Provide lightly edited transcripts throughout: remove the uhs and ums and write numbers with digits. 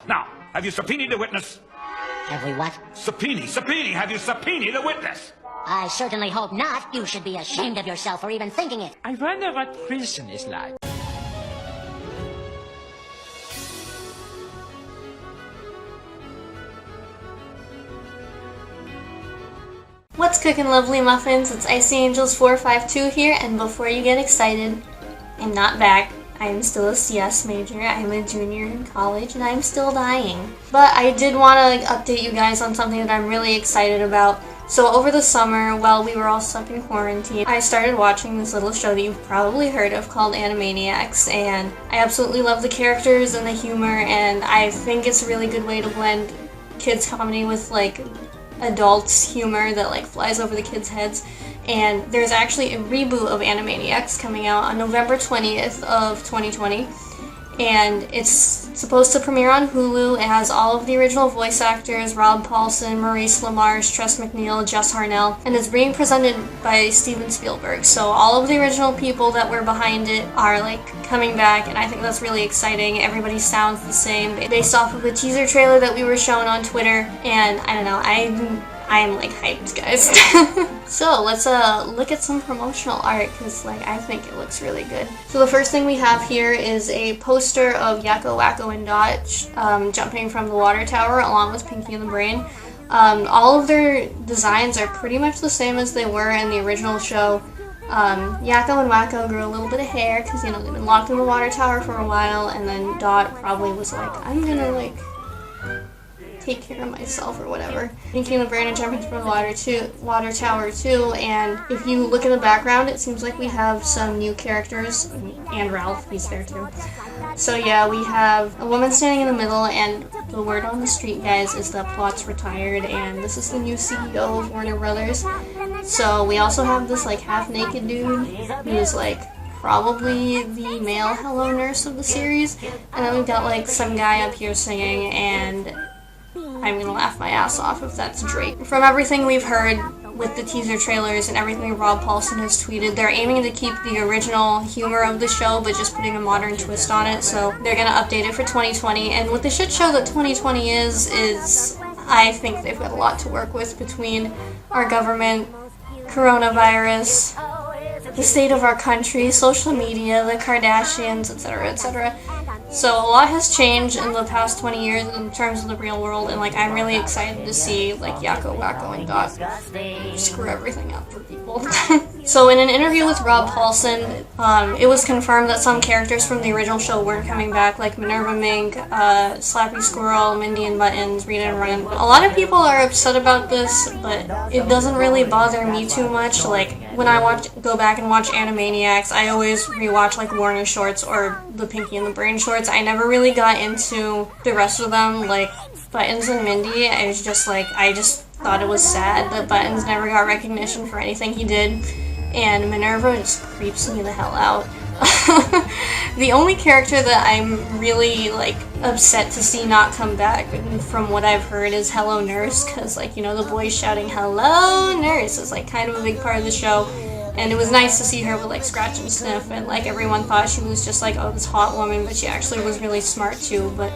Now, have you subpoenaed the witness? Have we what? Subpoena. Have you subpoenaed the witness? I certainly hope not. You should be ashamed of yourself for even thinking it. I wonder what prison is like. What's cooking, lovely muffins? It's IcyAngels452 here, and before you get excited, I'm not back. I am still a CS major, I'm a junior in college, and I'm still dying. But I did want to update you guys on something that I'm really excited about. So over the summer, while we were all stuck in quarantine, I started watching this little show that you've probably heard of called Animaniacs, and I absolutely love the characters and the humor, and I think it's a really good way to blend kids comedy with like adults humor that like flies over the kids' heads. And there's actually a reboot of Animaniacs coming out on November 20th of 2020, and it's supposed to premiere on Hulu. It has all of the original voice actors: Rob Paulsen, Maurice LaMarche, Tress MacNeille, Jess Harnell, and it's being presented by Steven Spielberg. So all of the original people that were behind it are like coming back, and I think that's really exciting. Everybody sounds the same based off of the teaser trailer that we were shown on Twitter, and I don't know, I am like hyped, guys. So let's look at some promotional art, because like I think it looks really good. So the first thing we have here is a poster of Yakko, Wakko, and Dot jumping from the water tower along with Pinky and the Brain. All of their designs are pretty much the same as they were in the original show. Yakko and Wakko grew a little bit of hair because, you know, they've been locked in the water tower for a while, and then Dot probably was like, I'm gonna like take care of myself or whatever. Pinky and the Brain are jumping from the water tower too, and if you look in the background, it seems like we have some new characters, and Ralph, he's there too. So yeah, we have a woman standing in the middle, and the word on the street, guys, is that Plot's retired, and this is the new CEO of Warner Brothers. So we also have this like half-naked dude who's like probably the male Hello Nurse of the series, and then we've got like some guy up here singing, and I'm gonna laugh my ass off if that's Drake. From everything we've heard with the teaser trailers and everything Rob Paulsen has tweeted, they're aiming to keep the original humor of the show but just putting a modern twist on it, so they're gonna update it for 2020. And what the shit show that 2020 is I think they've got a lot to work with between our government, coronavirus, the state of our country, social media, the Kardashians, etc., etc. So a lot has changed in the past 20 years in terms of the real world, and like I'm really excited to see like Yakko, Wakko, and Dot screw everything up for people. So in an interview with Rob Paulsen, it was confirmed that some characters from the original show weren't coming back, like Minerva Mink, Slappy Squirrel, Mindy and Buttons, Rita and Run. A lot of people are upset about this, but it doesn't really bother me too much. Like when I go back and watch Animaniacs, I always rewatch like Warner shorts or the Pinky and the Brain shorts. I never really got into the rest of them, like Buttons and Mindy. I was just like, I just thought it was sad that Buttons never got recognition for anything he did, and Minerva just creeps me the hell out. The only character that I'm really like upset to see not come back, from what I've heard, is Hello Nurse, because like, you know, the boys shouting Hello Nurse is like kind of a big part of the show. And it was nice to see her with like Scratch and Sniff, and like everyone thought she was just like, oh, this hot woman, but she actually was really smart too. But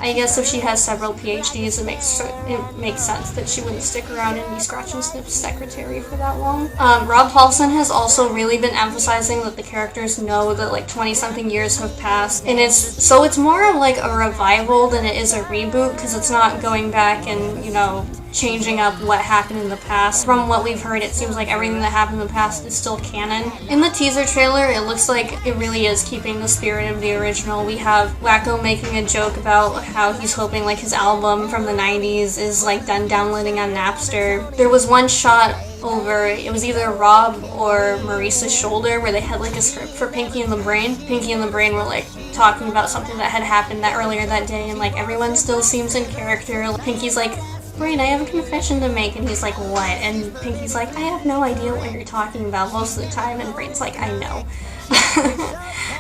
I guess if she has several PhDs, it makes sense that she wouldn't stick around and be Scratch and Sniff's secretary for that long. Rob Paulsen has also really been emphasizing that the characters know that like 20-something years have passed, and it's more of like a revival than it is a reboot, because it's not going back and, you know, changing up what happened in the past. From what we've heard, it seems like everything that happened in the past is still canon. In the teaser trailer, it looks like it really is keeping the spirit of the original. We have Wakko making a joke about how he's hoping like his album from the 90s is like done downloading on Napster. There was one shot over, it was either Rob or Maurice's shoulder, where they had like a script for Pinky and the Brain. Pinky and the Brain were like talking about something that had happened earlier that day, and like everyone still seems in character. Pinky's like, Brain, I have a confession to make, and he's like, what? And Pinky's like, I have no idea what you're talking about most of the time, and Brain's like, I know.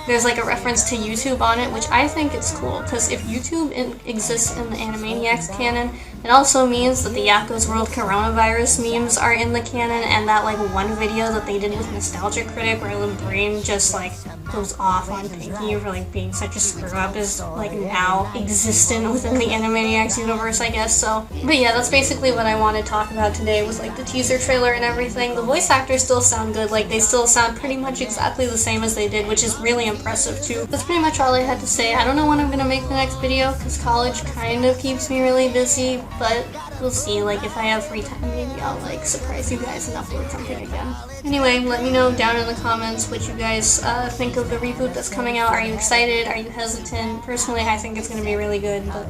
There's like a reference to YouTube on it, which I think is cool, because if YouTube exists in the Animaniacs canon, it also means that the Yakko's World coronavirus memes are in the canon, and that like one video that they did with Nostalgia Critic where the Brain just like goes off on Pinky for like being such a screw up is like now existent within the Animaniacs universe, I guess. So, but yeah, that's basically what I wanted to talk about today, was like the teaser trailer and everything. The voice actors still sound good, like they still sound pretty much exactly the same as they did, which is really impressive too. That's pretty much all I had to say. I don't know when I'm gonna make the next video because college kind of keeps me really busy, but we'll see. Like if I have free time, maybe I'll like surprise you guys and upload something again. Anyway, let me know down in the comments what you guys think of the reboot that's coming out. Are you excited? Are you hesitant? Personally, I think it's going to be really good, but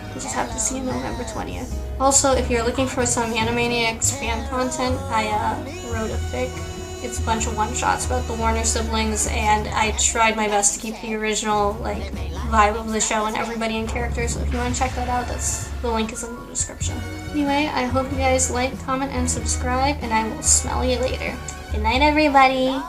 we'll just have to see November 20th. Also, if you're looking for some Animaniacs fan content, I wrote a fic. It's a bunch of one-shots about the Warner siblings, and I tried my best to keep the original like vibe of the show and everybody in character, so if you want to check that out, the link is in the description. Anyway, I hope you guys like, comment, and subscribe, and I will smell you later. Good night, everybody!